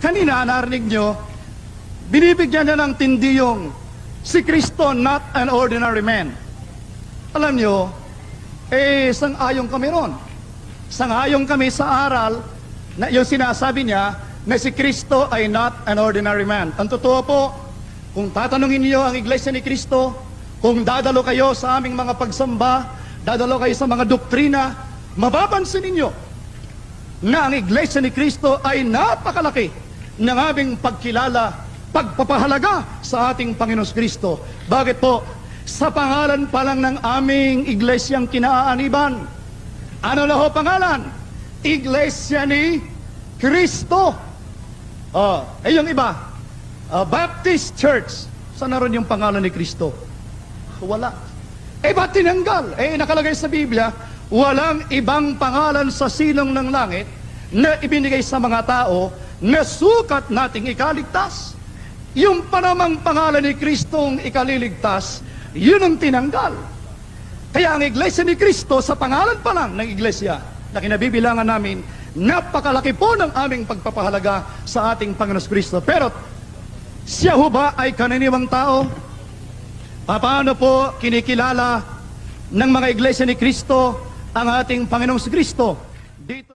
Kanina, narinig nyo, binibigyan niya ng tindi yung si Kristo not an ordinary man. Alam nyo, sang-ayon kami ron. Sang-ayon kami sa aral na yung sinasabi niya na si Kristo ay not an ordinary man. Ang totoo po, kung tatanungin niyo ang Iglesia ni Kristo, kung dadalo kayo sa aming mga pagsamba, dadalo kayo sa mga doktrina, mapapansin ninyo na ang Iglesia ni Kristo ay napakalaki ng aming pagkilala, pagpapahalaga sa ating Panginoon Kristo. Bakit po? Sa pangalan pa lang ng aming iglesyang kinaaniban. Ano na ho pangalan? Iglesia ni Kristo. Yung iba, Baptist Church. Saan naroon yung pangalan ni Kristo? Wala. Ba't tinanggal? Nakalagay sa Biblia, walang ibang pangalan sa silong ng langit na ibinigay sa mga tao na sukat nating ikaligtas. Yung panamang pangalan ni Kristong ikaliligtas, yun ang tinanggal. Kaya ang Iglesia ni Kristo, sa pangalan pa lang ng Iglesia na kinabibilangan namin, napakalaki po ng aming pagpapahalaga sa ating Panginoon Kristo. Pero siya ho ba ay kananiwang tao? Paano po kinikilala ng mga Iglesia ni Kristo ang ating Panginoong Kristo? Dito